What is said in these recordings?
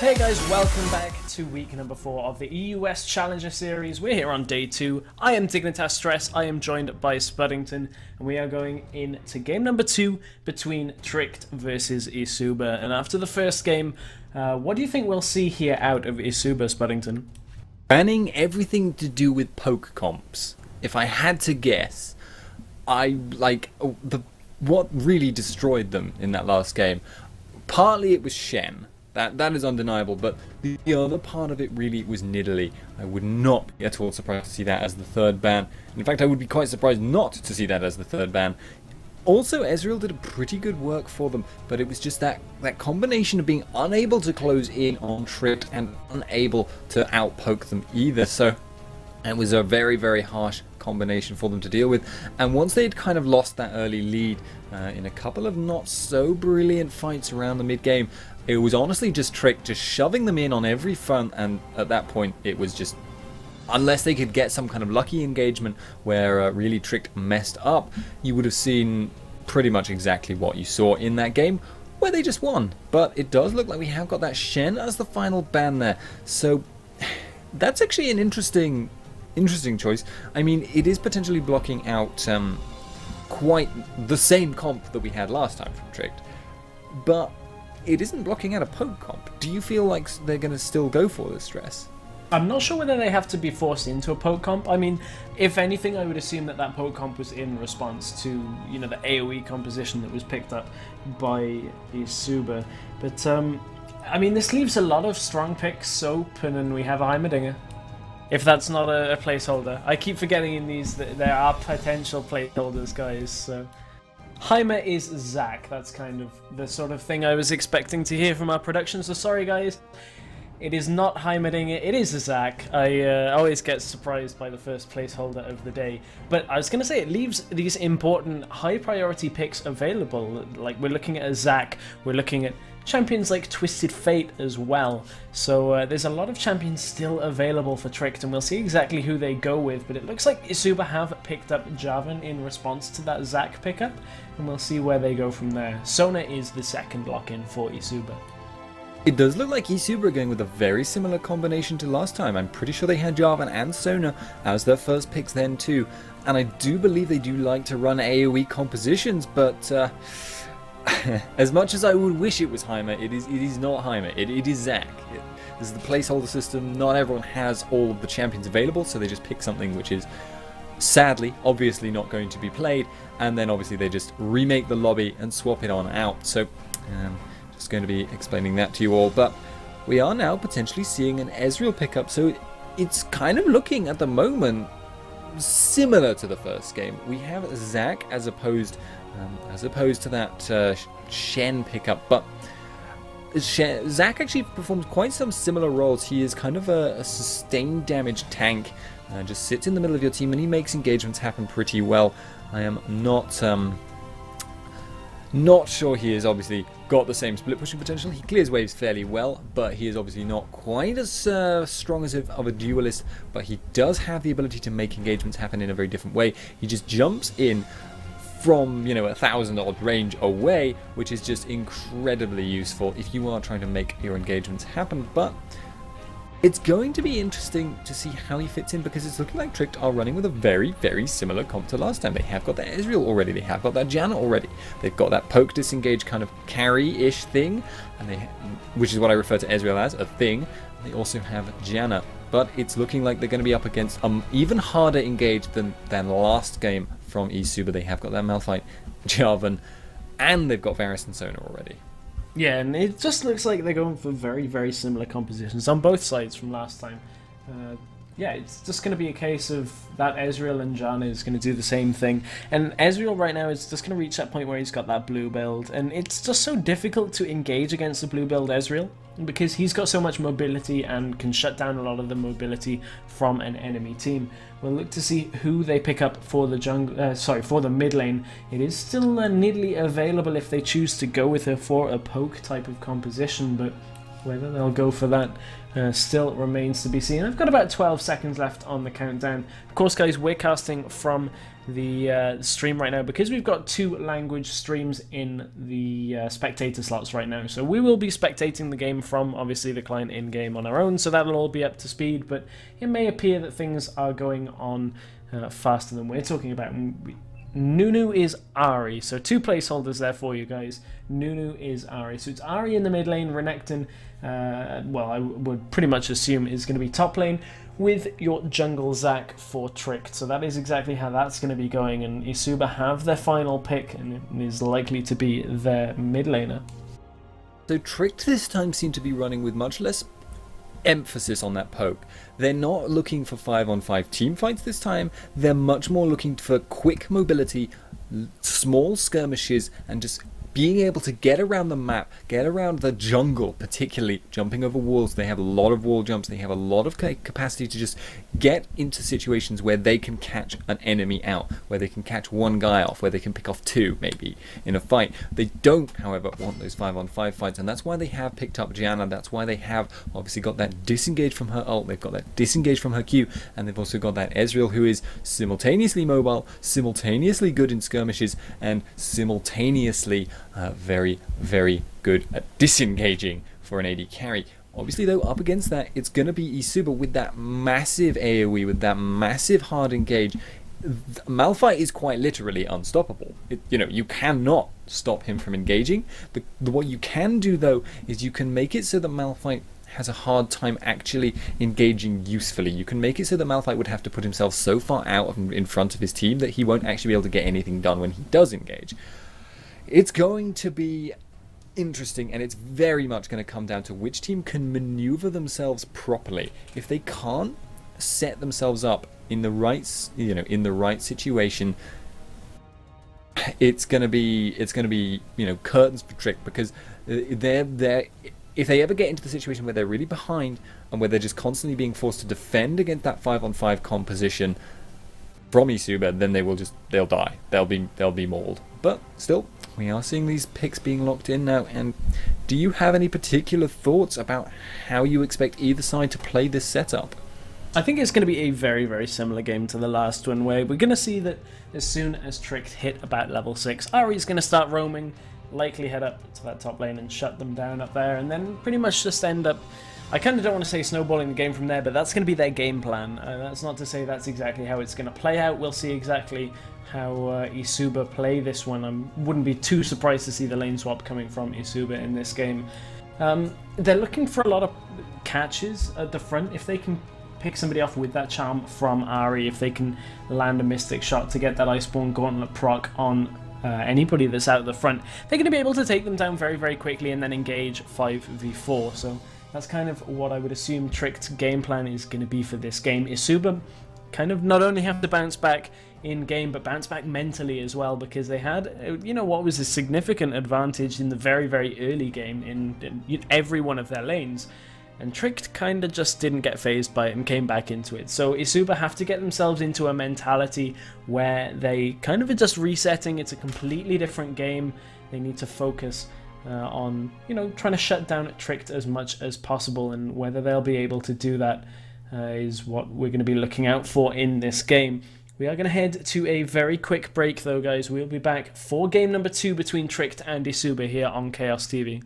Hey guys, welcome back to week number 4 of the EUW Challenger Series. We're here on day 2. I am Dignitas Stress, I am joined by Spuddington, and we are going into game number 2 between tRICKED versus eSuba. And after the first game, what do you think we'll see here out of eSuba, Spuddington? Banning everything to do with poke comps. If I had to guess, what really destroyed them in that last game. Partly it was Shen. That is undeniable, but the other part of it really was Nidalee. I would not be at all surprised to see that as the third ban. In fact, I would be quite surprised not to see that as the third ban. Also, Ezreal did a pretty good work for them, but it was just that combination of being unable to close in on tRICKED and unable to outpoke them either. So it was a very, very harsh combination for them to deal with. And once they'd kind of lost that early lead in a couple of not so brilliant fights around the mid game, it was honestly just tRICKED just shoving them in on every front, and at that point it was just, unless they could get some kind of lucky engagement where really tRICKED messed up, you would have seen pretty much exactly what you saw in that game, where they just won. But it does look like we have got that Shen as the final ban there, so that's actually an interesting choice. I mean, it is potentially blocking out quite the same comp that we had last time from tRICKED, but it isn't blocking out a poke comp. Do you feel like they're going to still go for this stress? I'm not sure whether they have to be forced into a poke comp. I mean, if anything, I would assume that that poke comp was in response to, you know, the AoE composition that was picked up by eSuba. But, I mean, this leaves a lot of strong picks open, and we have a Heimerdinger. If that's not a placeholder. I keep forgetting in these that there are potential placeholders, guys, so... Heimer is Zac. That's kind of the sort of thing I was expecting to hear from our production, so sorry guys. It is not Heimerdinger, it is a Zac. I always get surprised by the first placeholder of the day. But I was going to say, it leaves these important high priority picks available. Like, we're looking at a Zac, we're looking at champions like Twisted Fate as well. So there's a lot of champions still available for tRICKED, and we'll see exactly who they go with. But it looks like eSuba have picked up Jarvan in response to that Zac pickup, and we'll see where they go from there. Sona is the second lock-in for eSuba. It does look like eSuba are going with a very similar combination to last time. I'm pretty sure they had Jarvan and Sona as their first picks then too. And I do believe they do like to run AoE compositions, but as much as I would wish it was Heimer, it is not Heimer. It is Zac. This is the placeholder system. Not everyone has all of the champions available, so they just pick something which is sadly, obviously not going to be played, and then obviously they just remake the lobby and swap it on out. So just going to be explaining that to you all, but we are now potentially seeing an Ezreal pickup, so it's kind of looking at the moment similar to the first game. We have Zac as opposed to that Shen pickup, but Zac actually performs quite some similar roles. He is kind of a sustained damage tank, just sits in the middle of your team and he makes engagements happen pretty well. I am not sure he has obviously got the same split pushing potential. He clears waves fairly well, but he is obviously not quite as strong as of a duelist, but he does have the ability to make engagements happen in a very different way. He just jumps in from, you know, 1,000-odd range away, which is just incredibly useful if you are trying to make your engagements happen. But it's going to be interesting to see how he fits in, because it's looking like tRICKED are running with a very, very similar comp to last time. They have got that Ezreal already, they have got that Janna already, they've got that poke disengage kind of carry-ish thing, and which is what I refer to Ezreal as, a thing. They also have Janna, but it's looking like they're going to be up against even harder engage than last game from eSuba. They have got that Malphite, Jarvan, and they've got Varus and Sona already. Yeah, and it just looks like they're going for very, very similar compositions on both sides from last time. Yeah, it's just going to be a case of that Ezreal and Janna is going to do the same thing. And Ezreal right now is just going to reach that point where he's got that blue build. And it's just so difficult to engage against the blue build Ezreal, because he's got so much mobility and can shut down a lot of the mobility from an enemy team. We'll look to see who they pick up for the for the mid lane. It is still Nidalee available if they choose to go with her for a poke type of composition, but whether they'll go for that still remains to be seen. I've got about 12 seconds left on the countdown. Of course, guys, we're casting from the stream right now because we've got 2 language streams in the spectator slots right now. So we will be spectating the game from obviously the client in-game on our own, so that'll all be up to speed, but it may appear that things are going on faster than we're talking about. Nunu is Ahri, so 2 placeholders there for you guys. Nunu is Ahri, so it's Ahri in the mid lane, Renekton, well, I would pretty much assume is going to be top lane, with your jungle Zac for Tricked. So that is exactly how that's going to be going, and eSuba have their final pick and is likely to be their mid laner. So Tricked this time seem to be running with much less emphasis on that poke. They're not looking for 5-on-5 team fights this time. They're much more looking for quick mobility, small skirmishes, and just being able to get around the map, get around the jungle, particularly jumping over walls. They have a lot of wall jumps. They have a lot of capacity to just get into situations where they can catch an enemy out, where they can catch one guy off, where they can pick off 2 maybe in a fight. They don't, however, want those 5-on-5 fights, and that's why they have picked up Janna. That's why they have obviously got that disengage from her ult. They've got that disengage from her Q, and they've also got that Ezreal, who is simultaneously mobile, simultaneously good in skirmishes, and simultaneously very, very good at disengaging for an AD carry. Obviously, though, up against that, it's going to be eSuba with that massive AoE, with that massive hard engage. Malphite is quite literally unstoppable. You know, you cannot stop him from engaging. What you can do, though, is you can make it so that Malphite has a hard time actually engaging usefully. You can make it so that Malphite would have to put himself so far out in front of his team that he won't actually be able to get anything done when he does engage. It's going to be interesting, and it's very much going to come down to which team can maneuver themselves properly. If they can't set themselves up in the right, in the right situation, it's going to be, curtains for Trick, because if they ever get into the situation where they're really behind and where they're just constantly being forced to defend against that 5-on-5 composition from eSuba, then they'll die. They'll be mauled. But still, we are seeing these picks being locked in now. And do you have any particular thoughts about how you expect either side to play this setup? I think it's going to be a very, very similar game to the last one, where we're going to see that as soon as Tricked hit about level 6, Ahri's going to start roaming, likely head up to that top lane and shut them down up there, and then pretty much just end up, I kind of don't want to say snowballing the game from there, but that's going to be their game plan. That's not to say that's exactly how it's going to play out. We'll see exactly how eSuba play this one. I wouldn't be too surprised to see the lane swap coming from eSuba in this game. They're looking for a lot of catches at the front. If they can pick somebody off with that charm from Ahri, if they can land a Mystic shot to get that Iceborne Gauntlet proc on anybody that's out at the front, they're going to be able to take them down very, very quickly and then engage 5v4. So that's kind of what I would assume Tricked's game plan is going to be for this game. eSuba kind of not only have to bounce back in game, but bounce back mentally as well, because they had, what was a significant advantage in the very, very early game in every one of their lanes. And Tricked kind of just didn't get phased by it and came back into it. So eSuba have to get themselves into a mentality where they kind of are just resetting. It's a completely different game. They need to focus on, trying to shut down Tricked as much as possible. And whether they'll be able to do that is what we're going to be looking out for in this game. We are going to head to a very quick break though, guys. We'll be back for game number 2 between Tricked and eSuba here on Kaostv.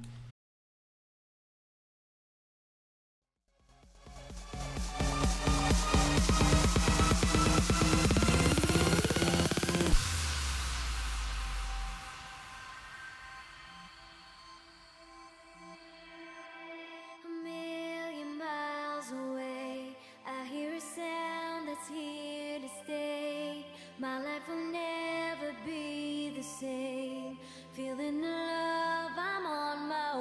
My life will never be the same. Feeling the love, I'm on my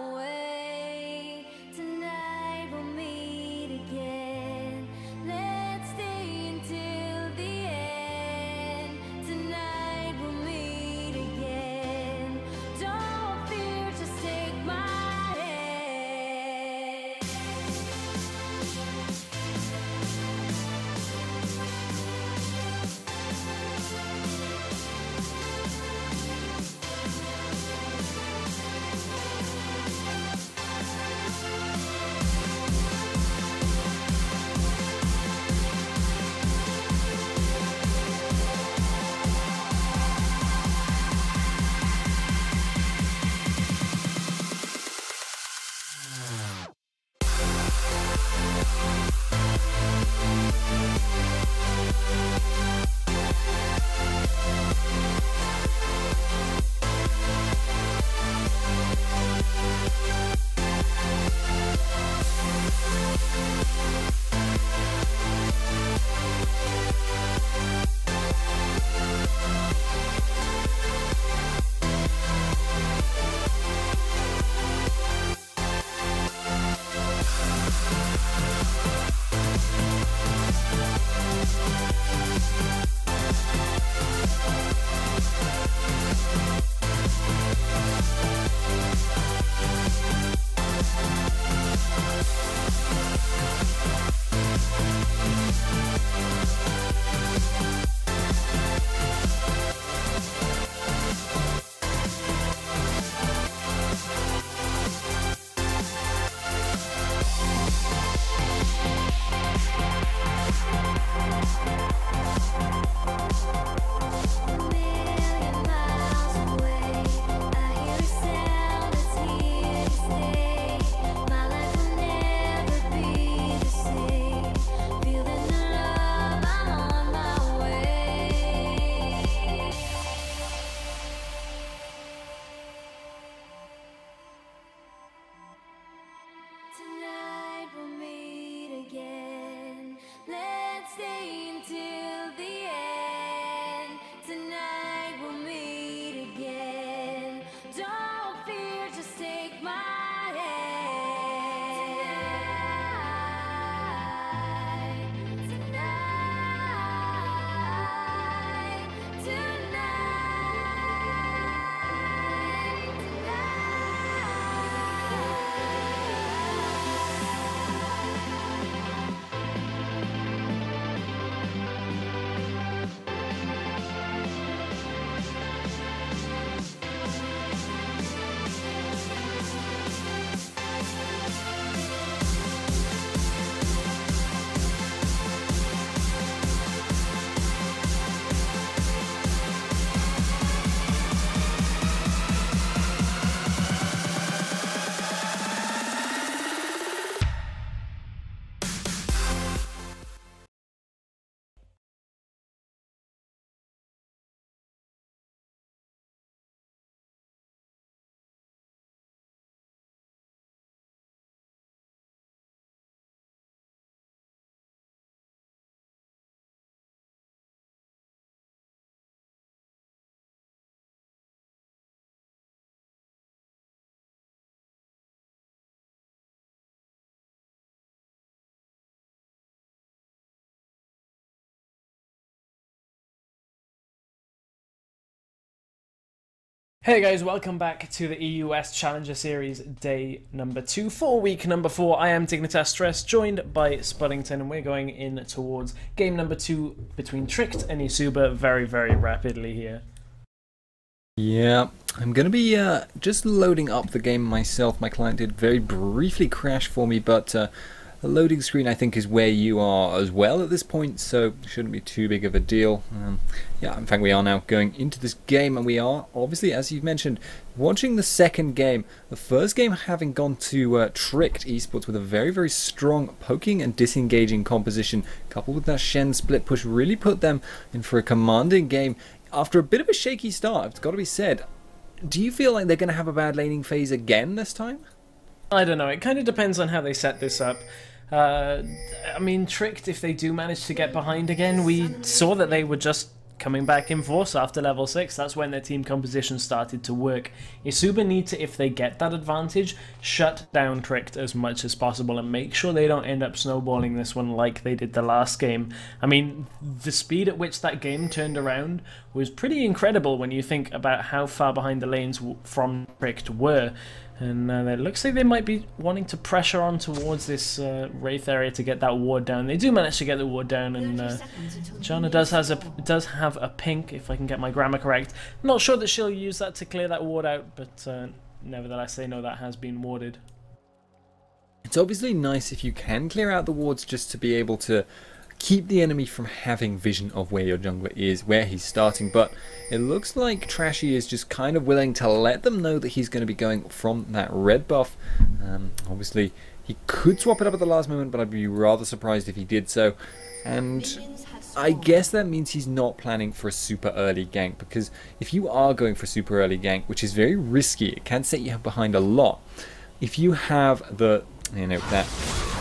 Hey guys, welcome back to the EUW Challenger Series day number 2 for week number 4. I am Dignitas Stress, joined by Spuddington, and we're going in towards game number 2 between tRICKED and eSuba very, very rapidly here. Yeah, I'm going to be just loading up the game myself. My client did very briefly crash for me, but the loading screen I think is where you are as well at this point, so it shouldn't be too big of a deal. Yeah, in fact we are now going into this game, and we are obviously, as you've mentioned, watching the second game. The first game having gone to tRICKED Esports with a very, very strong poking and disengaging composition, coupled with that Shen split push, really put them in for a commanding game. After a bit of a shaky start, it's got to be said. Do you feel like they're going to have a bad laning phase again this time? I don't know, it kind of depends on how they set this up. I mean, tRICKED, if they do manage to get behind again, we saw that they were just coming back in force after level 6. That's when their team composition started to work. eSuba need to, if they get that advantage, shut down tRICKED as much as possible and make sure they don't end up snowballing this one like they did the last game. I mean, the speed at which that game turned around was pretty incredible when you think about how far behind the lanes from tRICKED were. And it looks like they might be wanting to pressure on towards this Wraith area to get that ward down. They do manage to get the ward down, and Jana does have a pink, if I can get my grammar correct. Not sure that she'll use that to clear that ward out, but nevertheless they know that has been warded. It's obviously nice if you can clear out the wards just to be able to keep the enemy from having vision of where your jungler is, where he's starting, but it looks like Trashy is just kind of willing to let them know that he's going to be going from that red buff. Obviously, he could swap it up at the last moment, but I'd be rather surprised if he did so. And I guess that means he's not planning for a super early gank, because if you are going for a super early gank, which is very risky, it can set you behind a lot. If you have the, that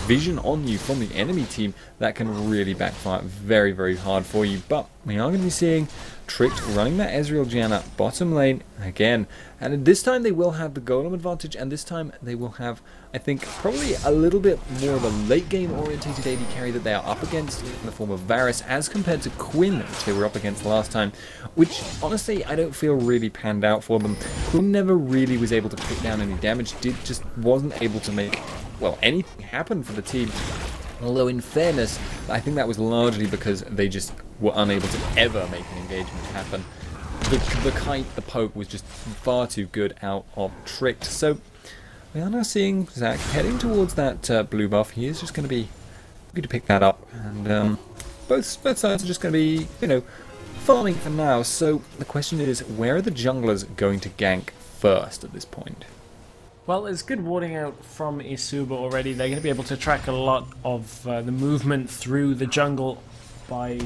vision on you from the enemy team, that can really backfire very, very hard for you. But we are going to be seeing tRICKED running that Ezreal Janna bottom lane again, and this time they will have the golem advantage, and this time they will have, I think, probably a little bit more of a late game orientated AD carry that they are up against in the form of Varus, as compared to Quinn, which they were up against last time, which honestly I don't feel really panned out for them. Quinn never really was able to pick down any damage, just wasn't able to make, well, anything happen for the team. Although in fairness, I think that was largely because they just were unable to ever make an engagement happen. The kite, the poke was just far too good out of tRICKED. So we are now seeing Zach heading towards that blue buff. He is just going to be good to pick that up, and both sides are just going to be, farming for now. So the question is, where are the junglers going to gank first at this point? Well, there's good warding out from eSuba already. They're going to be able to track a lot of the movement through the jungle by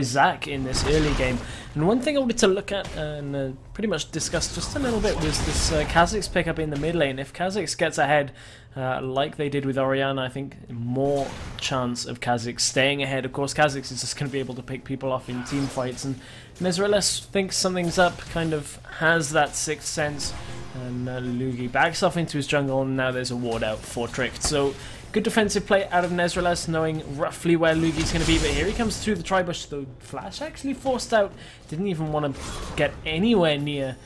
Zach in this early game. And one thing I wanted to look at and pretty much discuss just a little bit was this Kha'Zix pickup in the mid lane. If Kha'Zix gets ahead like they did with Orianna, I think more chance of Kha'Zix staying ahead. Of course, Kha'Zix is just going to be able to pick people off in team fights, and Nezreles thinks something's up, kind of has that sixth sense. And Lugi backs off into his jungle, and now there's a ward out for tRICKED. So good defensive play out of Nezreles, knowing roughly where Lugi's going to be. But here he comes through the tri-bush, though Flash actually forced out. Didn't even want to get anywhere near.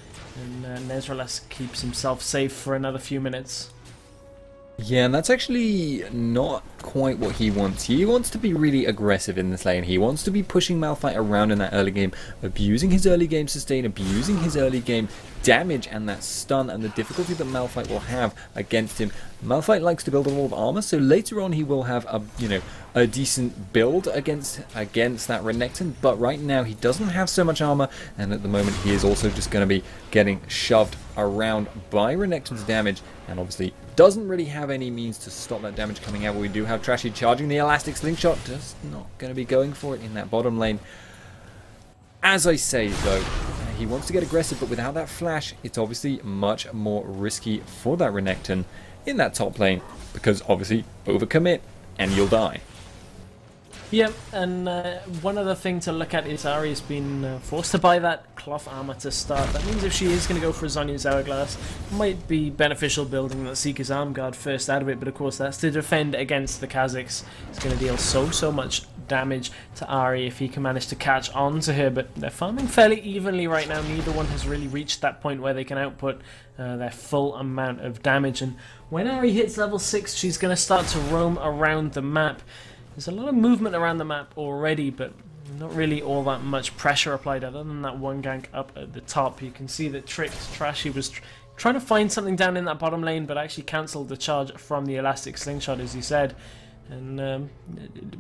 And Nezreles keeps himself safe for another few minutes. Yeah, and that's actually not quite what he wants. He wants to be really aggressive in this lane. He wants to be pushing Malphite around in that early game, abusing his early game sustain, abusing his early game damage and that stun and the difficulty that Malphite will have against him. Malphite likes to build a lot of armor, so later on he will have a decent build against that Renekton, but right now he doesn't have so much armor, and at the moment he is also just going to be getting shoved around by Renekton's damage, and obviously doesn't really have any means to stop that damage coming out. But we do have Trashy charging the elastic slingshot, just not going to be going for it in that bottom lane. As I say though, he wants to get aggressive, but without that flash, it's obviously much more risky for that Renekton in that top lane, because obviously overcommit and you'll die. Yep, and one other thing to look at is Ahri's been forced to buy that cloth armor to start. That means if she is going to go for Zhonya's Hourglass, it might be beneficial building that Seeker's Arm Guard first out of it, but of course that's to defend against the Kha'Zix. It's going to deal so much damage to Ari if he can manage to catch on to her, but they're farming fairly evenly right now. Neither one has really reached that point where they can output their full amount of damage, and when Ari hits level 6, she's going to start to roam around the map. There's a lot of movement around the map already, but not really all that much pressure applied other than that one gank up at the top. You can see that Tricked Trashy was trying to find something down in that bottom lane, but actually cancelled the charge from the elastic slingshot, as he said. And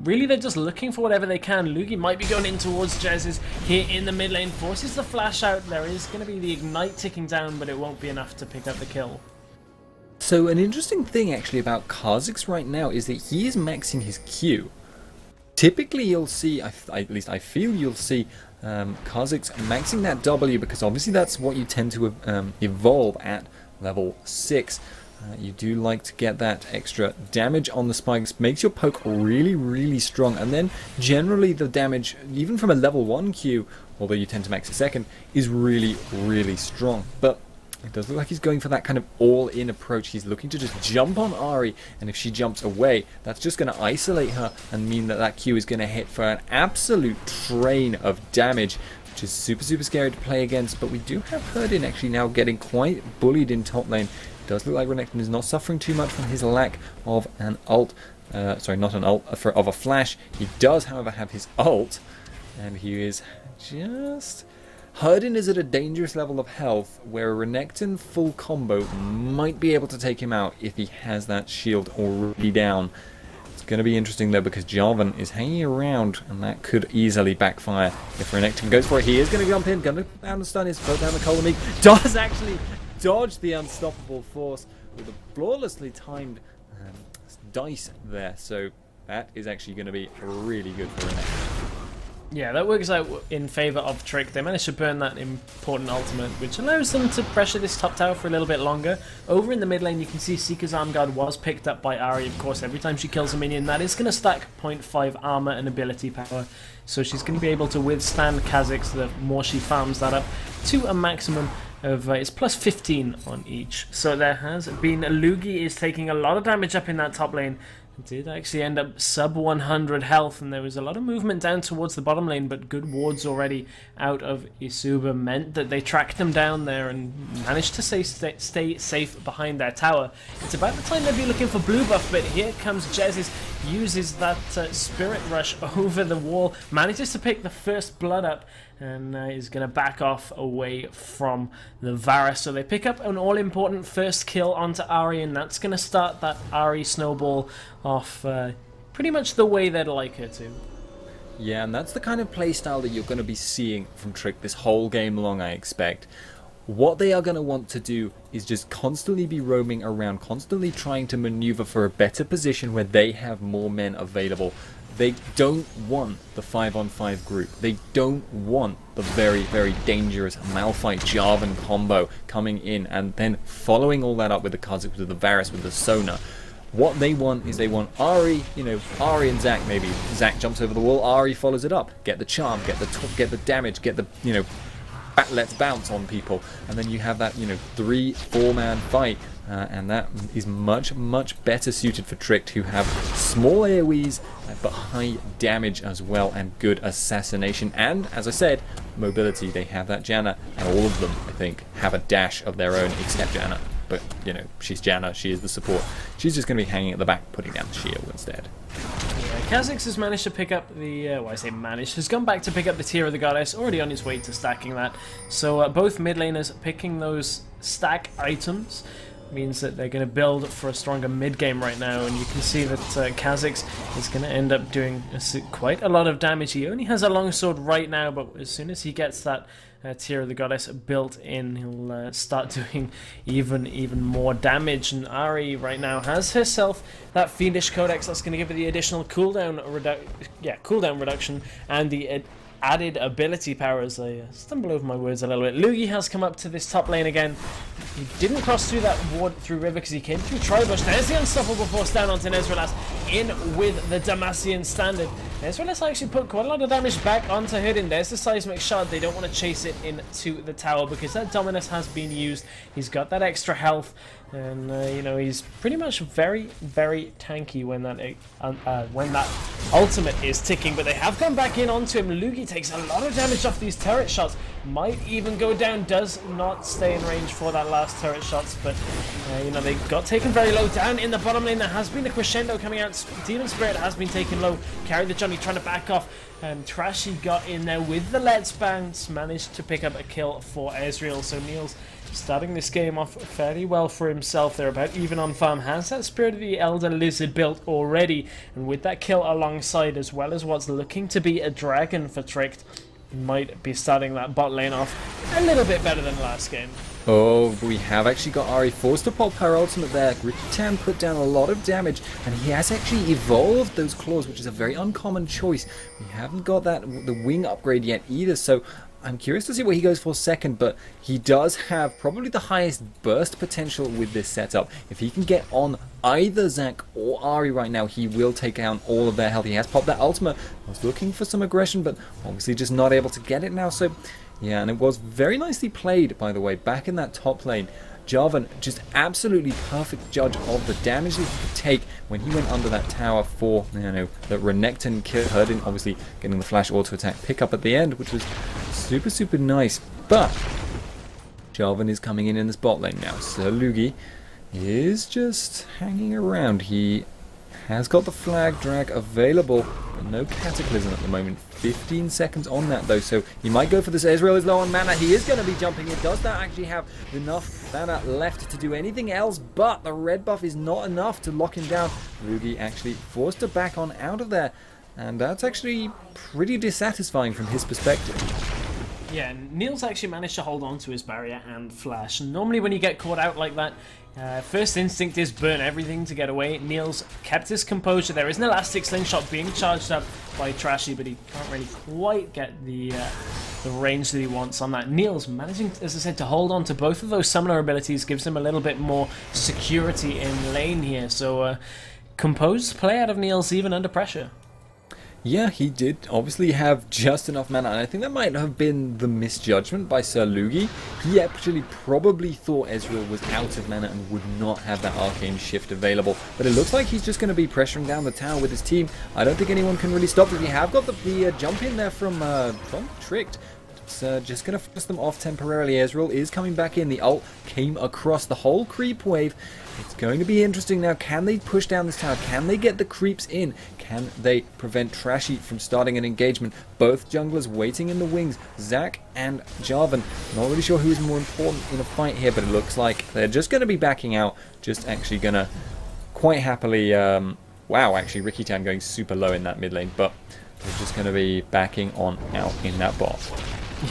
really, they're just looking for whatever they can. Lugi might be going in towards Jez's here in the mid lane, forces the flash out. There is going to be the ignite ticking down, but it won't be enough to pick up the kill. So an interesting thing actually about Kha'Zix right now is that he is maxing his Q. Typically you'll see, at least I feel you'll see Kha'Zix maxing that W, because obviously that's what you tend to evolve at level 6. You do like to get that extra damage on the spikes, makes your poke really, really strong, and then generally the damage, even from a level 1 Q, although you tend to max a second, is really, really strong. But it does look like he's going for that kind of all-in approach. He's looking to just jump on Ari, and if she jumps away, that's just going to isolate her and mean that that Q is going to hit for an absolute train of damage, which is super, super scary to play against. But we do have Herdin actually now getting quite bullied in top lane. Does look like Renekton is not suffering too much from his lack of an ult. Sorry, not an ult, of a flash. He does, however, have his ult, and he is just... Herdin is at a dangerous level of health where a Renekton full combo might be able to take him out if he has that shield already down. It's going to be interesting though, because Jarvan is hanging around, and that could easily backfire if Renekton goes for it. He is going to jump in, going to down the stun his foot down the Colomig. Does actually dodge the unstoppable force with a flawlessly timed dice there, so that is actually going to be really good for Renekton. Yeah, that works out in favour of Trick. They managed to burn that important ultimate, which allows them to pressure this top tower for a little bit longer. Over in the mid lane, you can see Seeker's Arm Guard was picked up by Ari. Of course, every time she kills a minion, that is going to stack 0.5 armor and ability power. So she's going to be able to withstand Kha'Zix the more she farms that up to a maximum of it's plus 15 on each. So there has been Lugi is taking a lot of damage up in that top lane. Did actually end up sub 100 health, and there was a lot of movement down towards the bottom lane, but good wards already out of eSuba meant that they tracked them down there and managed to stay safe behind their tower. It's about the time they'd be looking for blue buff, but here comes Jez's, uses that spirit rush over the wall, manages to pick the first blood up, and is going to back off away from the Varus. So they pick up an all-important first kill onto Ari, and that's going to start that Ari snowball off pretty much the way they'd like her to. Yeah, and that's the kind of playstyle that you're going to be seeing from Trick this whole game long, I expect. What they are going to want to do is just constantly be roaming around, constantly trying to maneuver for a better position where they have more men available. They don't want the 5-on-5 group. They don't want the very, very dangerous Malphite Jarvan combo coming in and then following all that up with the Kha'Zix, with the Varus, with the Sona. What they want is they want Ari, Ari and Zac maybe. Zac jumps over the wall, Ari follows it up. Get the charm, get the damage, get the, let's bounce on people. And then you have that, 3-4 man fight. And that is much, much better suited for Tricked, who have small AoEs, but high damage as well, and good assassination. And, as I said, mobility. They have that Janna, and all of them, I think, have a dash of their own, except Janna. But, she's Janna, she is the support. She's just going to be hanging at the back, putting down the shield instead. Yeah, Kha'Zix has managed to pick up the, I say managed, has gone back to pick up the Tear of the Goddess, already on his way to stacking that. So both mid laners picking those stack items means that they're going to build for a stronger mid game right now, and you can see that Kha'Zix is going to end up doing quite a lot of damage. He only has a longsword right now, but as soon as he gets that Tear of the Goddess built in, he'll start doing even more damage. And Ari right now has herself that Fiendish Codex that's going to give her the additional cooldown reduction and the added ability power, as I stumble over my words a little bit. Lugi has come up to this top lane again. He didn't cross through that ward through river because he came through Tribush. There's the unstoppable force down onto Nezreal in with the Damacian standard. Ezreal has actually put quite a lot of damage back onto Hidden. There's the seismic shard. They don't want to chase it into the tower because that Dominus has been used. He's got that extra health, and you know, he's pretty much very, very tanky when that ultimate is ticking. But they have gone back in onto him. Lugi takes a lot of damage off these turret shots. Might even go down. Does not stay in range for that last turret shots, but you know, they got taken very low. Down in the bottom lane, there has been a crescendo coming out. Demon Spirit has been taken low. Carry the Johnny trying to back off, and Trashy got in there with the Let's Bounce, managed to pick up a kill for Ezreal. So Niels starting this game off fairly well for himself. They're about even on farm, has that Spirit of the Elder Lizard built already, and with that kill alongside, as well as what's looking to be a dragon for Tricked, might be starting that bot lane off a little bit better than last game. Oh, we have actually got Ari forced to pop her ultimate there. Rickytan put down a lot of damage, and he has actually evolved those claws, which is a very uncommon choice. We haven't got the wing upgrade yet either, so I'm curious to see what he goes for second, but he does have probably the highest burst potential with this setup. If he can get on either Zac or Ari right now, he will take down all of their health. He has popped that ultimate. I was looking for some aggression, but obviously just not able to get it now, so yeah, and it was very nicely played, by the way, back in that top lane. Jarvan, just absolutely perfect judge of the damage that he could take when he went under that tower for, you know, the Renekton kill. Herdin obviously getting the flash auto attack pick up at the end, which was super, super nice. But Jarvan is coming in this bot lane now. Sir Lugi is just hanging around. He has got the flag drag available, but no Cataclysm at the moment. 15 seconds on that though, so he might go for this. Ezreal is low on mana. He is going to be jumping in. Does that actually have enough mana left to do anything else? But the red buff is not enough to lock him down. Lugi actually forced to back on out of there, and that's actually pretty dissatisfying from his perspective. Yeah, Niels actually managed to hold on to his barrier and flash. Normally when you get caught out like that, first instinct is burn everything to get away. Niels kept his composure. There is an elastic slingshot being charged up by Trashy, but he can't really quite get the range that he wants on that. Niels managing, as I said, to hold on to both of those summoner abilities gives him a little bit more security in lane here. So composed play out of Niels even under pressure. Yeah, he did obviously have just enough mana, and I think that might have been the misjudgment by Sir Lugi. He actually probably thought Ezreal was out of mana and would not have that arcane shift available, but it looks like he's just going to be pressuring down the tower with his team. I don't think anyone can really stop it. We have got the jump in there from Tricked. It's just going to force them off temporarily. Ezreal is coming back in. The ult came across the whole creep wave. It's going to be interesting now. Can they push down this tower? Can they get the creeps in? Can they prevent Trashy from starting an engagement? Both junglers waiting in the wings. Zac and Jarvan. Not really sure who is more important in a fight here, but it looks like they're just going to be backing out. Just actually going to quite happily... wow, actually, Rickytan going super low in that mid lane, but they're just going to be backing on out in that bot.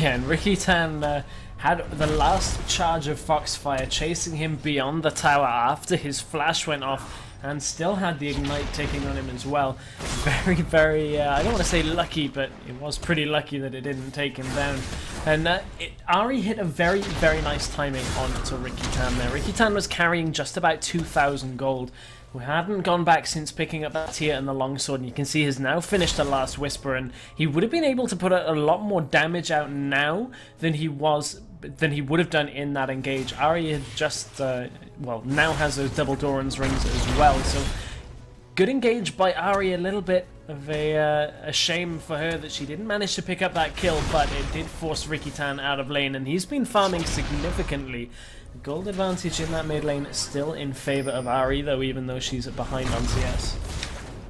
Yeah, and Rickytan had the last charge of Foxfire chasing him beyond the tower after his flash went off, and still had the Ignite taking on him as well. Very, very, I don't want to say lucky, but it was pretty lucky that it didn't take him down. And Ari hit a very, very nice timing onto Rickytan there. Rickytan was carrying just about 2,000 gold. We hadn't gone back since picking up that tier and the longsword, and you can see he's now finished the last whisper, and he would have been able to put a lot more damage out now than he would have done in that engage. Ari had just well, now has those double Doran's rings as well, so good engage by Ari. A little bit of a shame for her that she didn't manage to pick up that kill, but it did force Rickytan out of lane, and he's been farming significantly. Gold advantage in that mid lane still in favour of Ari, though, even though she's behind on CS.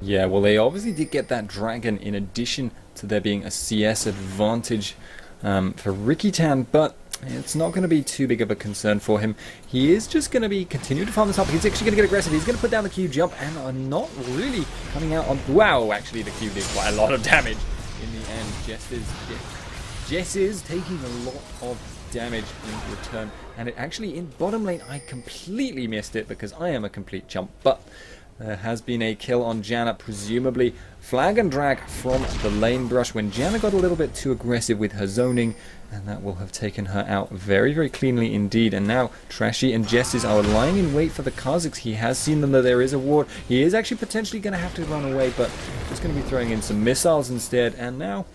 Yeah, well, they obviously did get that dragon in addition to there being a CS advantage for Rickytan, but it's not going to be too big of a concern for him. He is just going to be continue to farm this up. He's actually going to get aggressive. He's going to put down the Q jump and not really coming out on... Wow, actually the Q did quite a lot of damage in the end. Jess is taking a lot of damage in return, and it actually in bottom lane I completely missed it because I am a complete chump, but There has been a kill on Janna, presumably flag and drag from the lane brush when Janna got a little bit too aggressive with her zoning, and that will have taken her out very, very cleanly indeed. And now Trashy and Jesses are lying in wait for the Kazakhs. He has seen them, though there is a ward. He is actually potentially going to have to run away, but just going to be throwing in some missiles instead. And now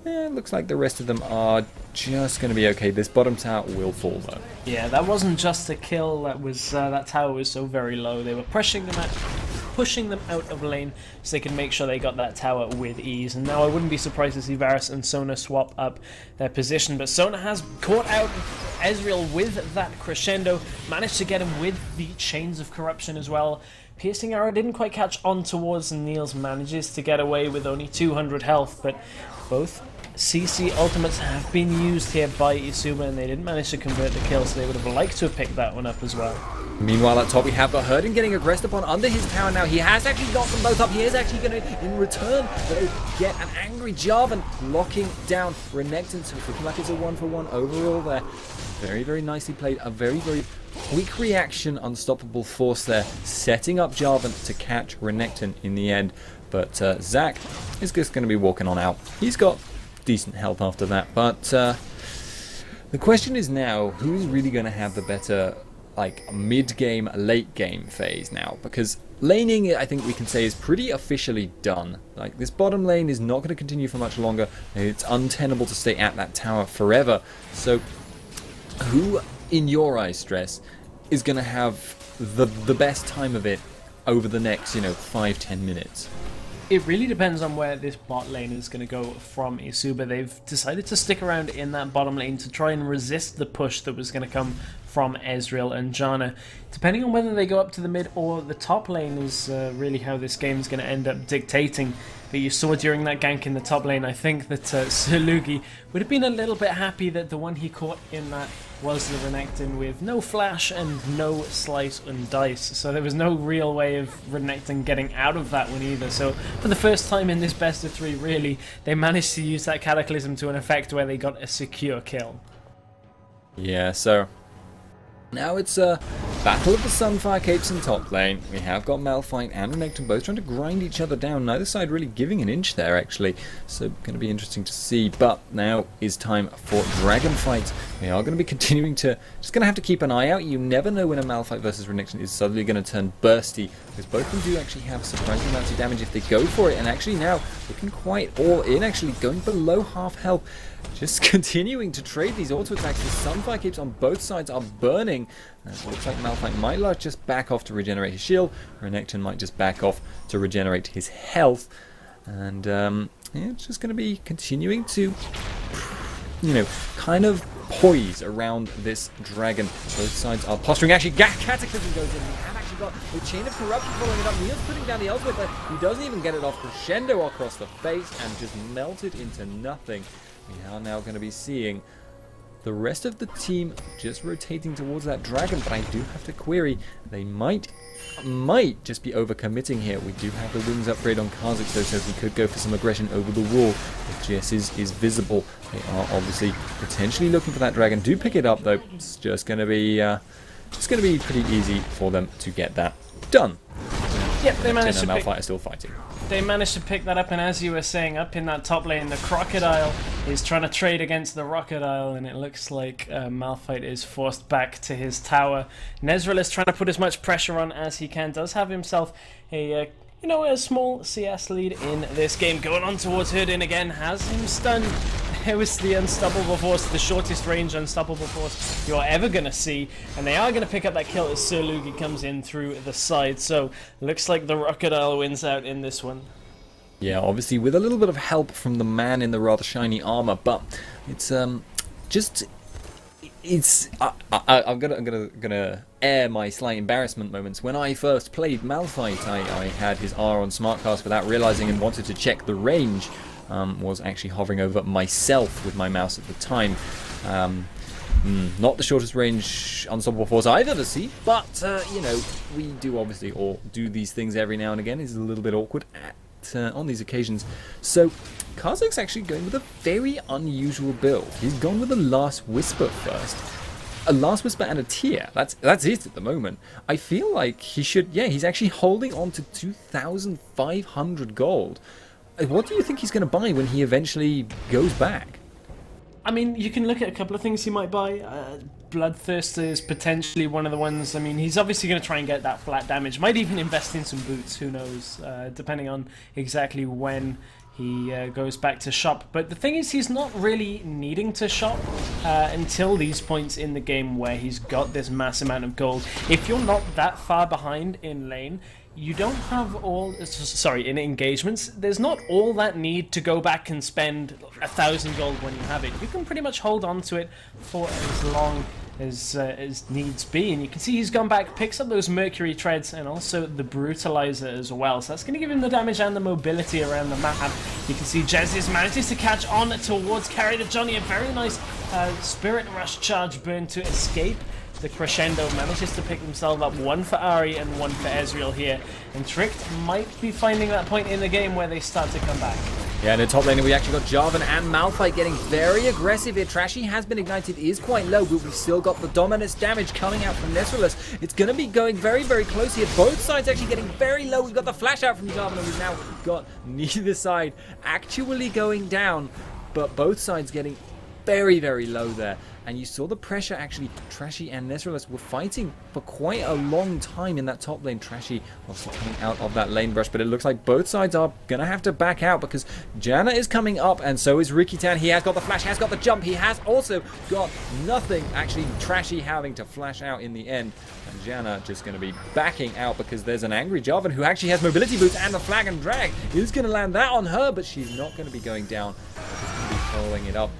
it looks like the rest of them are just going to be okay. This bottom tower will fall, though. Yeah, that wasn't just a kill. That was that tower was so very low. They were pushing them out of lane so they could make sure they got that tower with ease. And now I wouldn't be surprised to see Varus and Sona swap up their position. But Sona has caught out Ezreal with that crescendo, managed to get him with the Chains of Corruption as well. Piercing Arrow didn't quite catch on towards, and Niels manages to get away with only 200 health, but both CC ultimates have been used here by eSuba, and they didn't manage to convert the kill, so they would have liked to have picked that one up as well. Meanwhile, at top, we have got Herden getting aggressed upon under his tower now. He has actually got them both up. He is actually going to, in return, get an angry Jarvan locking down Renekton. So it's looking like it's a 1-for-1 overall there. Very, very nicely played. A very, very quick reaction, unstoppable force there, setting up Jarvan to catch Renekton in the end. But Zach is just going to be walking on out. He's got decent health after that. But the question is now, who's really going to have the better mid-game, late-game phase now? Because laning, I think we can say, is pretty officially done. Like, this bottom lane is not going to continue for much longer. It's untenable to stay at that tower forever. So who, in your eyes, Stress, is going to have the best time of it over the next, 5-10 minutes? It really depends on where this bot lane is going to go from eSuba. They've decided to stick around in that bottom lane to try and resist the push that was going to come from Ezreal and Janna. Depending on whether they go up to the mid or the top lane is really how this game is going to end up dictating. But you saw during that gank in the top lane, I think that Sulugi would have been a little bit happy that the one he caught in that was the Renekton with no flash and no slice and dice. So there was no real way of Renekton getting out of that one either. So for the first time in this best of 3, really, they managed to use that Cataclysm to an effect where they got a secure kill. Yeah, so now it's a battle of the Sunfire Capes in top lane. We have got Malphite and Renekton both trying to grind each other down. Neither side really giving an inch there, actually. So going to be interesting to see. But now is time for Dragon Fight. We are going to be continuing to... Just going to have to keep an eye out. You never know when a Malphite versus Renekton is suddenly going to turn bursty, because both of them do actually have surprising amounts of damage if they go for it. And actually now looking quite all in, actually going below half health. Just continuing to trade these auto attacks. The Sunfire Capes on both sides are burning. It looks like Malphite might just back off to regenerate his shield. Renekton might just back off to regenerate his health. And yeah, it's just going to be continuing to, kind of poise around this dragon. Both sides are posturing. Actually, Cataclysm goes in. We have actually got the Chain of Corruption following it up. Neil's putting down the ultimate, but he doesn't even get it off crescendo across the face and just melted into nothing. We are now going to be seeing the rest of the team just rotating towards that dragon, but I do have to query, they might just be overcommitting here. We do have the wings upgrade on Kazakhs, though, so we could go for some aggression over the wall if Jess is visible. They are obviously potentially looking for that dragon. Do pick it up, though. It's just going to be pretty easy for them to get that done. Yep, they managed to pick... Malphite is still fighting. They managed to pick that up, and as you were saying, up in that top lane, the Crocodile is trying to trade against the Rocodile, and it looks like Malphite is forced back to his tower. Nezreal is trying to put as much pressure on as he can, does have himself a small CS lead in this game. Going on towards Herdin again, has him stunned. It was the unstoppable force, the shortest range unstoppable force you're ever going to see. And they are going to pick up that kill as Sir Lugi comes in through the side. So, looks like the Rocodile wins out in this one. Yeah, obviously with a little bit of help from the man in the rather shiny armor. But it's I'm gonna air my slight embarrassment moments. When I first played Malphite, I had his R on Smartcast without realizing and wanted to check the range. Was actually hovering over myself with my mouse at the time. Not the shortest range unstoppable force I've ever seen, but we do obviously all do these things every now and again. It's a little bit awkward on these occasions. So Kazakh's actually going with a very unusual build. He's gone with the Last Whisper first. a Last Whisper and a tier. That's it at the moment. I feel like he should, yeah, he's actually holding on to 2,500 gold. What do you think he's going to buy when he eventually goes back? I mean, you can look at a couple of things he might buy. Bloodthirster is potentially one of the ones. I mean, he's obviously going to try and get that flat damage. Might even invest in some boots, who knows, depending on exactly when he goes back to shop. But the thing is, he's not really needing to shop until these points in the game where he's got this mass amount of gold. If you're not that far behind in lane, you don't have in engagements, there's not all that need to go back and spend 1,000 gold when you have it. You can pretty much hold on to it for as long as needs be, and you can see he's gone back, picks up those Mercury Treads and also the Brutalizer as well, so that's going to give him the damage and the mobility around the map. You can see Jezis manages to catch on towards Carry the Johnny, a very nice Spirit Rush charge burn to escape the crescendo, manages to pick himself up, one for Ari and one for Ezreal here, and Tricked might be finding that point in the game where they start to come back. Yeah, in the top lane we actually got Jarvan and Malphite getting very aggressive here. Trashy has been ignited, is quite low, but we've still got the dominance damage coming out from Nesreless. It's going to be going very, very close here. Both sides actually getting very low. We've got the flash out from Jarvan, and we've now got neither side actually going down, but both sides getting very, very low there. And you saw the pressure actually. Trashy and Nesreless were fighting for quite a long time in that top lane. Trashy obviously coming out of that lane brush, but it looks like both sides are going to have to back out because Janna is coming up and so is Rikki-Tan. He has got the flash, has got the jump. He has also got nothing. Actually, Trashy having to flash out in the end. And Janna just going to be backing out because there's an angry Jarvan who actually has mobility boots and the flag and drag. Is going to land that on her, but she's not going to be going down. She's going to be following it up.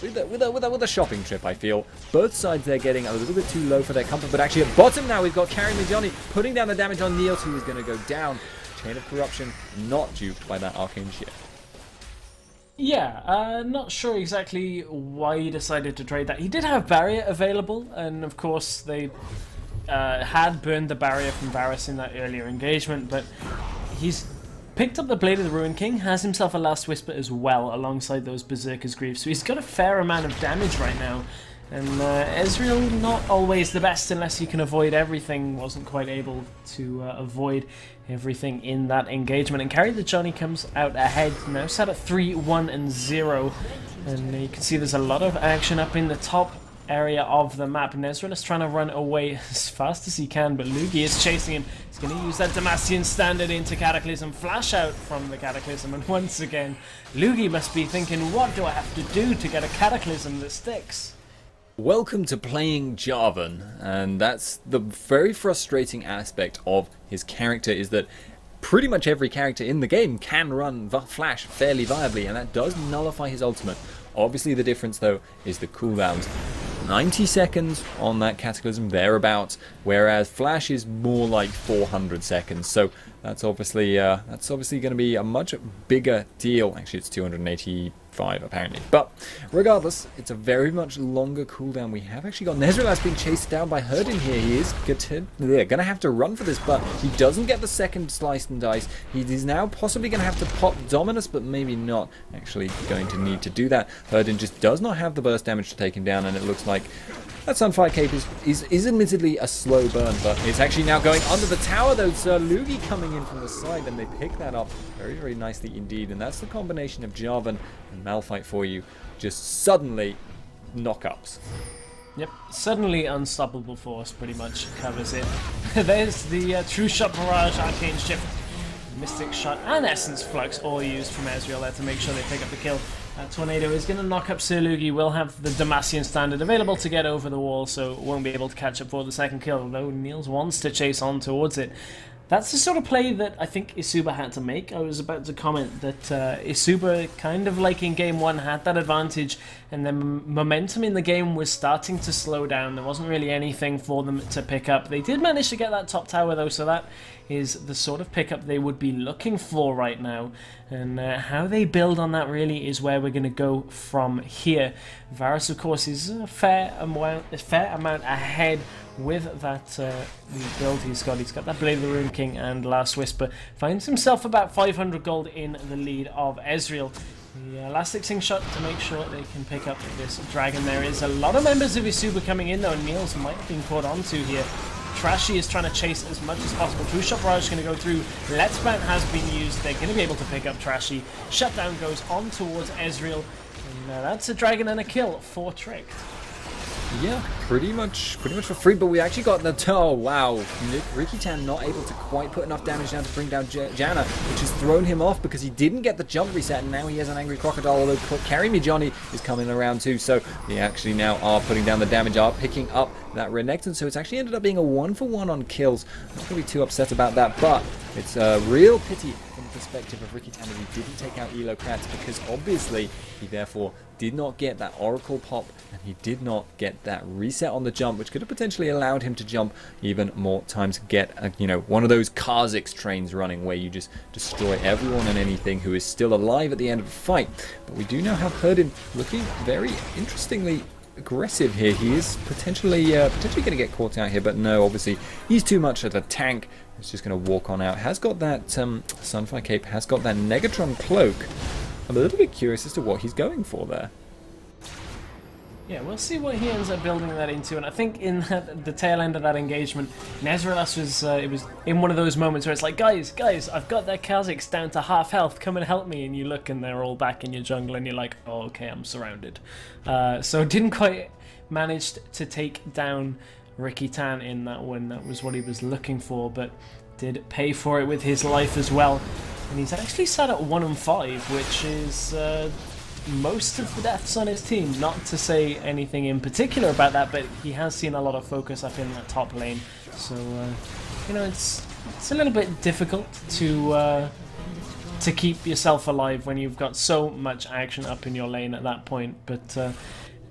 With a shopping trip, I feel. Both sides, they're getting a little bit too low for their comfort, but actually at bottom now, we've got Carry Johnny putting down the damage on Niels, who is going to go down. Chain of Corruption not duped by that Arcane Shift. Yeah, not sure exactly why he decided to trade that. He did have Barrier available, and of course they had burned the Barrier from Varus in that earlier engagement, but he's picked up the Blade of the Ruin King, has himself a Last Whisper as well, alongside those Berserker's Grief, so he's got a fair amount of damage right now. And Ezreal, not always the best unless you can avoid everything, wasn't quite able to avoid everything in that engagement. And Carry the Johnny comes out ahead, now set at 3-1-0. And you can see there's a lot of action up in the top area of the map. Nesreless is trying to run away as fast as he can, but Lugi is chasing him. He's going to use that Demacian standard into Cataclysm, flash out from the Cataclysm, and once again, Lugi must be thinking, what do I have to do to get a Cataclysm that sticks? Welcome to playing Jarvan, and that's the very frustrating aspect of his character, is that pretty much every character in the game can run Flash fairly viably, and that does nullify his ultimate. Obviously the difference though is the cooldowns. 90 seconds on that Cataclysm, thereabouts, whereas Flash is more like 400 seconds, so that's obviously going to be a much bigger deal. Actually, it's 285 apparently, but regardless, it's a very much longer cooldown. We have actually got Nesrellas being chased down by Herdin here. He is going to have to run for this, but he doesn't get the second slice and dice. He is now possibly going to have to pop Dominus, but maybe not actually going to need to do that. Herdin just does not have the burst damage to take him down, and it looks like that Sunfire Cape is admittedly a slow burn, but it's actually now going under the tower though. So Lugi coming in from the side, and they pick that up very, very nicely indeed. And that's the combination of Jarvan and Malphite for you. Just suddenly knockups. Yep, suddenly unstoppable force pretty much covers it. There's the True Shot Barrage, Arcane Shift, Mystic Shot, and Essence Flux all used from Ezreal there to make sure they pick up the kill. Tornado is going to knock up Sir Lugi, will have the Demacian standard available to get over the wall, so won't be able to catch up for the second kill, although Niels wants to chase on towards it. That's the sort of play that I think eSuba had to make. I was about to comment that eSuba, kind of like in Game 1, had that advantage, and then momentum in the game was starting to slow down. There wasn't really anything for them to pick up. They did manage to get that top tower though, so that is the sort of pickup they would be looking for right now. And how they build on that really is where we're going to go from here. Varus, of course, is a fair amount ahead with that build he's got. He's got that Blade of the Ruin King and Last Whisper. Finds himself about 500 gold in the lead of Ezreal. The elastic sing shot to make sure they can pick up this dragon. There is a lot of members of eSuba coming in though. Niels might have been caught onto here. Trashy is trying to chase as much as possible. True Shot Barrage is going to go through. Let's Bounce has been used. They're going to be able to pick up Trashy. Shutdown goes on towards Ezreal. And that's a dragon and a kill for Tricked. Yeah, pretty much for free, but we actually got the... Oh, wow. Rikki-Tan not able to quite put enough damage down to bring down Janna, which has thrown him off because he didn't get the jump reset, and now he has an Angry Crocodile, although Carry Me Johnny is coming around too, so they actually now are putting down the damage, are picking up that Renekton, so it's actually ended up being a 1-for-1 on kills. I'm not going to be too upset about that, but it's a real pity from the perspective of Rikki-Tan that he didn't take out eLow because obviously he therefore did not get that Oracle pop, and he did not get that reset on the jump, which could have potentially allowed him to jump even more times, get one of those Kha'Zix trains running where you just destroy everyone and anything who is still alive at the end of a fight. But we do now have Herdin looking very interestingly aggressive here. He is potentially going to get caught out here, but no, obviously he's too much of a tank. He's just going to walk on out. Has got that Sunfire Cape, has got that Negatron Cloak. I'm a little bit curious as to what he's going for there. Yeah, we'll see what he ends up building that into, and I think in the tail end of that engagement, Nezreal was in one of those moments where it's like, guys, I've got their Kha'Zix down to half health, come and help me, and you look and they're all back in your jungle, and you're like, oh, okay, I'm surrounded. So didn't quite manage to take down Rikki-Tan in that one. That was what he was looking for, but did pay for it with his life as well. And he's actually sat at 1-5, which is most of the deaths on his team. Not to say anything in particular about that, but he has seen a lot of focus up in that top lane. So, it's a little bit difficult to keep yourself alive when you've got so much action up in your lane at that point. But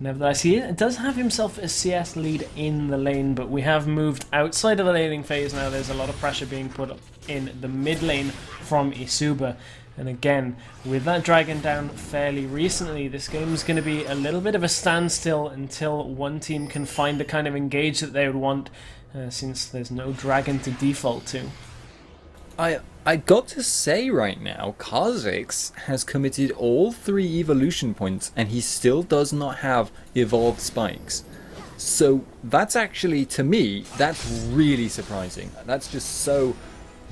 nevertheless, he does have himself a CS lead in the lane, but we have moved outside of the laning phase now. There's a lot of pressure being put in the mid lane from eSuba. And again, with that dragon down fairly recently, this game is going to be a little bit of a standstill until one team can find the kind of engage that they would want, since there's no dragon to default to. I got to say right now, Kha'Zix has committed all 3 evolution points and he still does not have evolved spikes. So that's actually, to me, that's really surprising. That's just so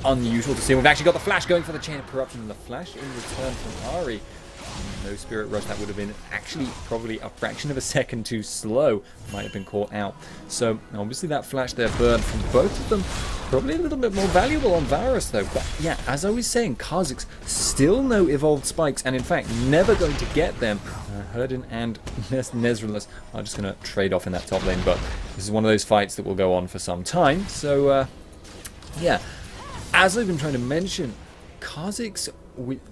unusual to see. We've actually got the flash going for the Chain of Corruption, and the flash in return from Ahri. No Spirit Rush, that would have been actually probably a fraction of a second too slow. Might have been caught out. So obviously that flash there burned from both of them. Probably a little bit more valuable on Varus though. But yeah, as I was saying, Kha'Zix still no evolved spikes, and in fact never going to get them. Herdin and Nezreal are just going to trade off in that top lane, but this is one of those fights that will go on for some time. So yeah, as I've been trying to mention, Kha'Zix,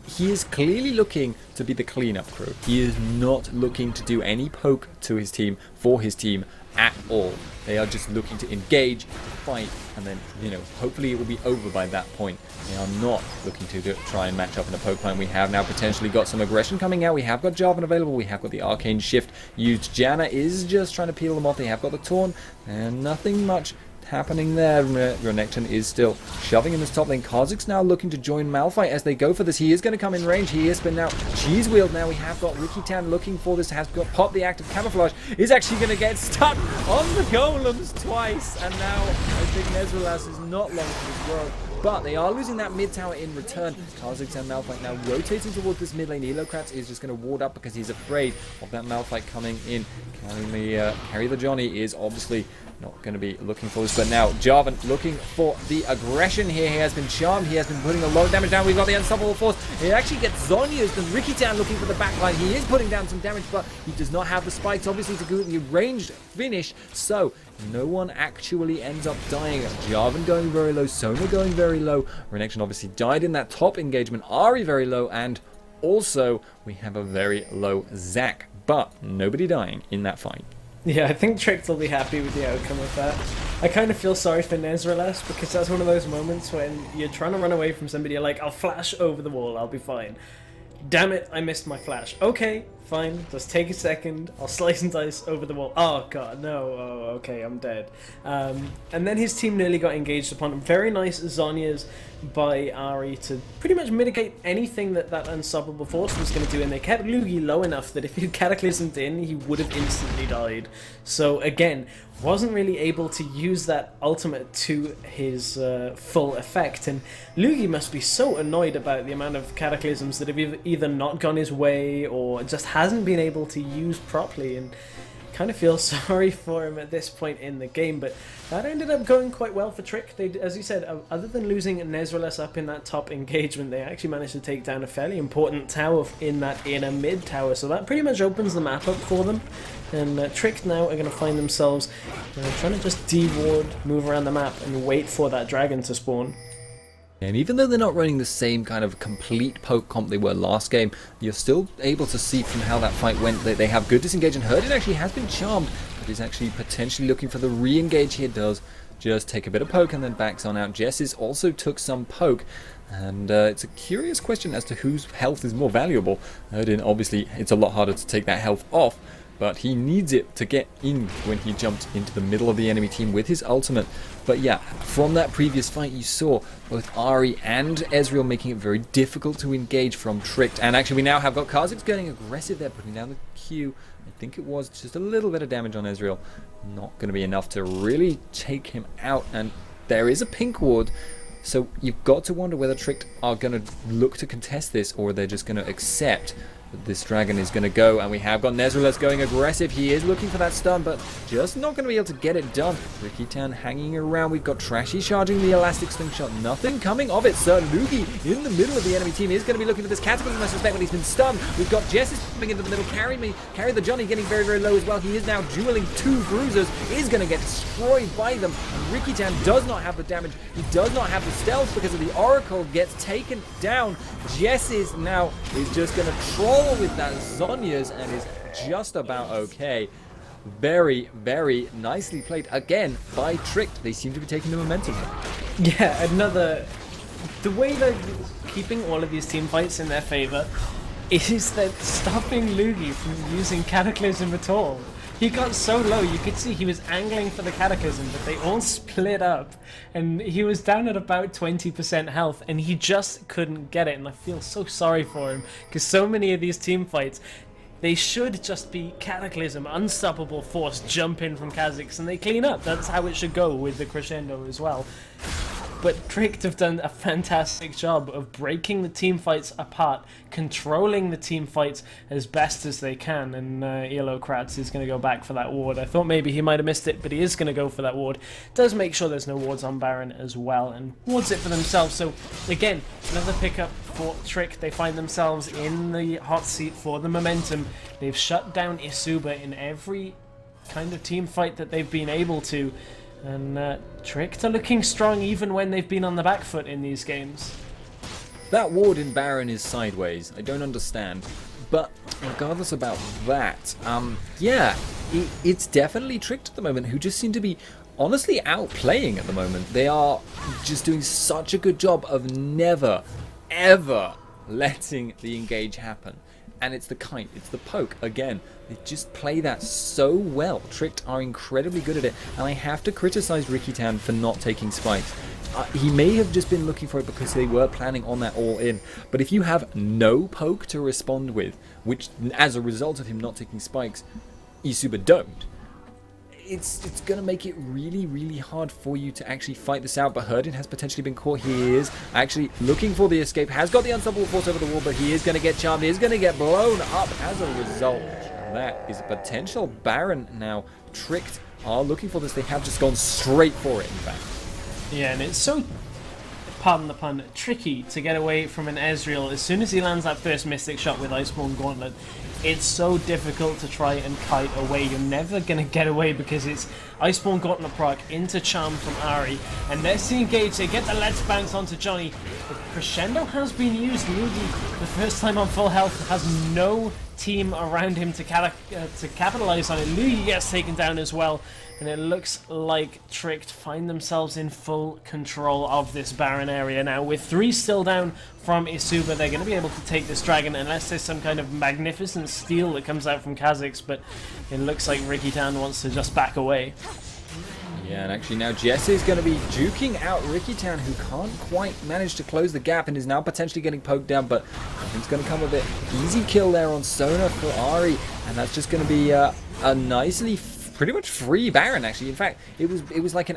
he is clearly looking to be the cleanup crew. He is not looking to do any poke to his team, for his team at all. They are just looking to engage, fight, and then, hopefully it will be over by that point. They are not looking to try and match up in a poke plan. We have now potentially got some aggression coming out. We have got Jarvan available. We have got the Arcane Shift used. Janna is just trying to peel them off. They have got the Taunt, and nothing much happening there. Renekton is still shoving in this top lane. Kha'Zix now looking to join Malphite as they go for this. He is going to come in range. He has been now cheese wheeled. Now we have got Rikki-Tan looking for this. Has got popped the active camouflage. Is actually going to get stuck on the golems twice. And now I think Nezreal is not long for this world. But they are losing that mid tower in return. Kha'Zix and Malphite now rotating towards this mid lane. eLow is just going to ward up because he's afraid of that Malphite coming in. Carry the Johnny is obviously not going to be looking for this, but now Jarvan looking for the aggression here. He has been charmed. He has been putting a lot of damage down. We've got the Unstoppable Force. It actually gets Zonya's, and Rikki-Tan looking for the backline. He is putting down some damage, but he does not have the spikes, obviously, to go the ranged finish. So no one actually ends up dying. Jarvan going very low, Sona going very low. Renekton obviously died in that top engagement. Ahri very low, and also we have a very low Zac, but nobody dying in that fight. Yeah, I think Tricked will be happy with the outcome of that. I kind of feel sorry for Nezreal because that's one of those moments when you're trying to run away from somebody, you're like, I'll flash over the wall, I'll be fine. Damn it, I missed my flash. Okay, fine, just take a second, I'll slice and dice over the wall. Oh god, no, oh, okay, I'm dead. And then his team nearly got engaged upon. Very nice Zhonya's by Ahri to pretty much mitigate anything that that unstoppable force was going to do, and they kept Lugi low enough that if he'd cataclysmed in, he would have instantly died. So again, wasn't really able to use that ultimate to his full effect, and Lugi must be so annoyed about the amount of cataclysms that have either not gone his way or just hasn't been able to use properly, and kind of feel sorry for him at this point in the game. But that ended up going quite well for Trick. They, as you said, other than losing Nezreles up in that top engagement, they actually managed to take down a fairly important tower in that inner mid tower, so that pretty much opens the map up for them. And Trick now are going to find themselves trying to just de-ward, move around the map, and wait for that dragon to spawn. And even though they're not running the same kind of complete poke comp they were last game, you're still able to see from how that fight went that they have good disengage, and Herdin actually has been charmed, but is actually potentially looking for the re-engage here. Does just take a bit of poke and then backs on out. Jessis also took some poke, and it's a curious question as to whose health is more valuable. Herdin, obviously, it's a lot harder to take that health off, but he needs it to get in when he jumped into the middle of the enemy team with his ultimate. But yeah, from that previous fight you saw both Ahri and Ezreal making it very difficult to engage from Tricked. And actually we now have got Kha'Zix getting aggressive there, putting down the Q. I think it was just a little bit of damage on Ezreal. Not going to be enough to really take him out, and there is a pink ward. So you've got to wonder whether Tricked are going to look to contest this, or they're just going to accept that this dragon is going to go. And we have got Nezreles going aggressive. He is looking for that stun, but just not going to be able to get it done. Rikkitan hanging around. We've got Trashy charging the elastic slingshot. Nothing coming of it. Sir Lugi in the middle of the enemy team is going to be looking for this cataclysm, I suspect, when he's been stunned. We've got Jessis coming into the middle. Carry the Johnny, getting very, very low as well. He is now dueling two bruisers. Is going to get destroyed by them. And Rikkitan does not have the damage. He does not have the stealth because of the Oracle. Gets taken down. Jessis now is just going to troll with that Zhonya's and is just about okay. Very, very nicely played again by Tricked. They seem to be taking the momentum. Yeah, the way they're keeping all of these team fights in their favor is that stopping Lugi from using Cataclysm at all. He got so low, you could see he was angling for the Cataclysm, but they all split up, and he was down at about 20% health, and he just couldn't get it, and I feel so sorry for him, because so many of these team fights, they should just be Cataclysm, unstoppable force, jump in from Kha'Zix, and they clean up. That's how it should go with the Crescendo as well. But Tricked have done a fantastic job of breaking the team fights apart, controlling the team fights as best as they can, and ELO Kratz is going to go back for that ward. I thought maybe he might have missed it, but he is going to go for that ward. Does make sure there's no wards on Baron as well, and wards it for themselves. So again, another pickup for Trick. They find themselves in the hot seat for the momentum. They've shut down eSuba in every kind of team fight that they've been able to. And Tricked are looking strong even when they've been on the back foot in these games. That ward in Baron is sideways. I don't understand. But regardless about that, yeah, it's definitely Tricked at the moment, who just seem to be honestly outplaying at the moment. They are just doing such a good job of never, ever letting the engage happen. And it's the kite, it's the poke, again. They just play that so well. Tricked are incredibly good at it, and I have to criticize Rikkitan for not taking spikes. He may have just been looking for it because they were planning on that all-in, but if you have no poke to respond with, which as a result of him not taking spikes, eSuba don't, it's going to make it really, really hard for you to actually fight this out. But Herdin has potentially been caught. He is actually looking for the escape, has got the unstoppable force over the wall, but he is going to get charmed. He is going to get blown up as a result. And that is a potential Baron now. Tricked are looking for this. They have just gone straight for it, in fact. Yeah, and it's so, pardon the pun, tricky to get away from an Ezreal. As soon as he lands that first Mystic shot with Iceborne Gauntlet, it's so difficult to try and kite away. You're never going to get away because it's Iceborne Gauntlet proc into Charm from Ahri. And there's the engage. They get the Let's Bounce onto Johnny. The Crescendo has been used. Lugi, the first time on full health, has no team around him to capitalize on it. Lugi gets taken down as well. And it looks like tRICKED find themselves in full control of this Baron area now. With 3 still down from eSuba, they're going to be able to take this dragon unless there's some kind of magnificent steal that comes out from Kha'Zix, but it looks like Rikki-Tan wants to just back away. Yeah, and actually now Jesse is going to be duking out Rikki-Tan, who can't quite manage to close the gap and is now potentially getting poked down, but it's going to come with it. Easy kill there on Sona for Ari, and that's just going to be a nicely pretty much free Baron. Actually, in fact, it was like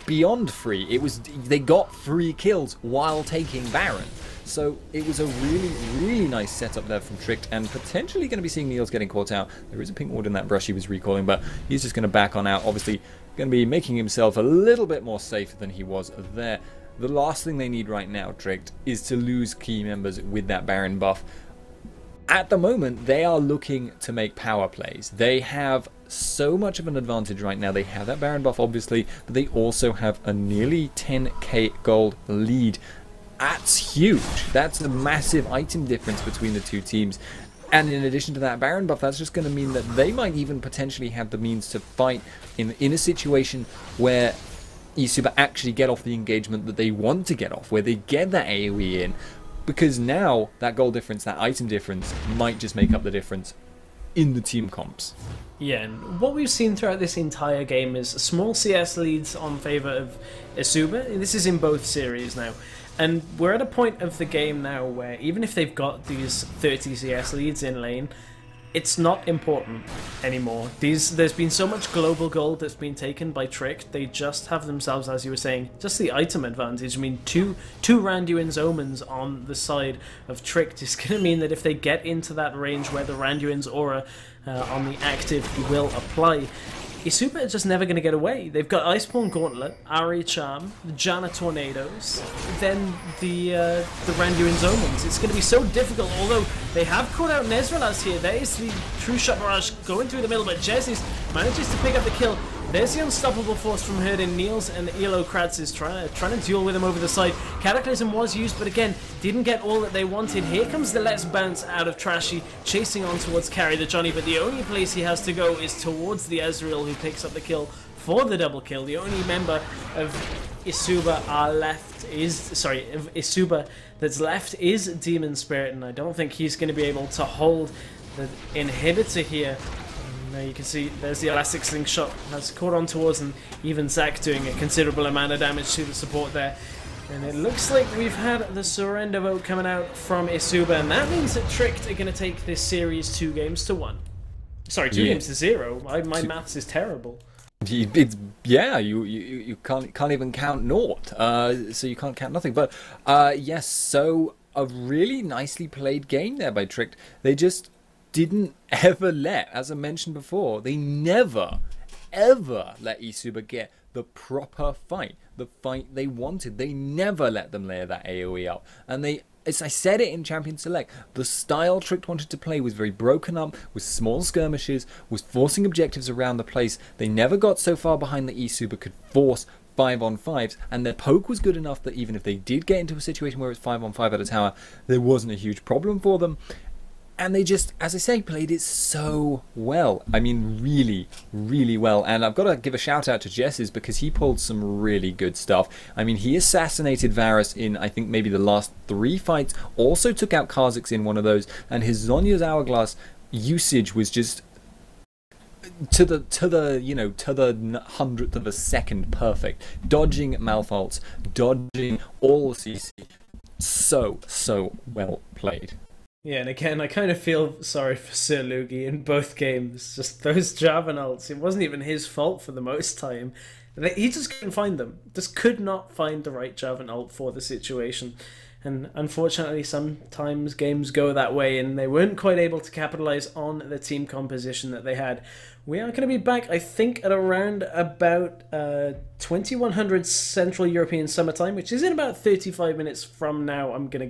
beyond free. They got 3 kills while taking Baron. So it was a really nice setup there from tRICKED, and potentially going to be seeing Niels getting caught out. There is a pink ward in that brush he was recalling, but he's just going to back on out. Obviously going to be making himself a little bit more safe than he was there. The last thing they need right now, tRICKED, is to lose key members with that Baron buff. At the moment, they are looking to make power plays. They have so much of an advantage right now. They have that Baron buff, obviously, but they also have a nearly 10k gold lead. That's huge. That's a massive item difference between the two teams. And in addition to that Baron buff, that's just going to mean that they might even potentially have the means to fight in a situation where eSuba actually get off the engagement that they want to get off, where they get that AoE in. Because now that goal difference, that item difference, might just make up the difference in the team comps. Yeah, and what we've seen throughout this entire game is small CS leads on favour of eSuba. This is in both series now. And we're at a point of the game now where even if they've got these 30 CS leads in lane, it's not important anymore. There's been so much global gold that's been taken by tRICKED. They just have themselves, as you were saying, just the item advantage. I mean, two Randuin's Omens on the side of tRICKED is going to mean that if they get into that range where the Randuin's aura on the active will apply, eSuba are just never going to get away. They've got Iceborne Gauntlet, Ari Charm, the Janna Tornadoes, then the Randuin's Omens. It's going to be so difficult, although they have caught out Nezrealaz here. There is the True Shot Barrage going through the middle, but Jesse's manages to pick up the kill. There's the unstoppable force from Herdin. Niels and Elo Kratz is trying to duel with him over the side. Cataclysm was used, but again, didn't get all that they wanted. Here comes the Let's Bounce out of Trashy, chasing on towards Carry the Johnny, but the only place he has to go is towards the Ezreal, who picks up the kill for the double kill. The only member of eSuba eSuba that's left is Demon Spirit, and I don't think he's going to be able to hold the inhibitor here. Now you can see there's the Elastic Slingshot that's caught on towards, and even Zac doing a considerable amount of damage to the support there. And it looks like we've had the surrender vote coming out from eSuba, and that means that tRICKED are going to take this series 2 games to 1. Sorry, 2 games to 0. My maths is terrible. Yeah, you can't even count naught, so you can't count nothing. But yes, so a really nicely played game there by tRICKED. They just didn't ever let, as I mentioned before, they never ever let eSuba get the proper fight, the fight they wanted. They never let them layer that AoE up, and they, as I said it in Champion Select, the style tRICKED wanted to play was very broken up, with small skirmishes, was forcing objectives around the place. They never got so far behind that eSuba could force 5-on-5s, and their poke was good enough that even if they did get into a situation where it's 5-on-5 at a tower, there wasn't a huge problem for them. And they just, as I say, played it so well. I mean, really, really well. And I've got to give a shout out to Jesse's, because he pulled some really good stuff. I mean, he assassinated Varus in, I think, maybe the last 3 fights. Also took out Kha'Zix in one of those. And his Zhonya's Hourglass usage was just to the 100th of a second perfect. Dodging Malfaults, dodging all CC. So well played. Yeah, and again, I kind of feel sorry for Sir Lugi in both games. Just those Jarvan ults, it wasn't even his fault for the most time. He just couldn't find them. Just could not find the right Jarvan ult for the situation. And unfortunately, sometimes games go that way, and they weren't quite able to capitalize on the team composition that they had. We are going to be back, I think, at around about 2100 Central European Summertime, which is in about 35 minutes from now. I'm going to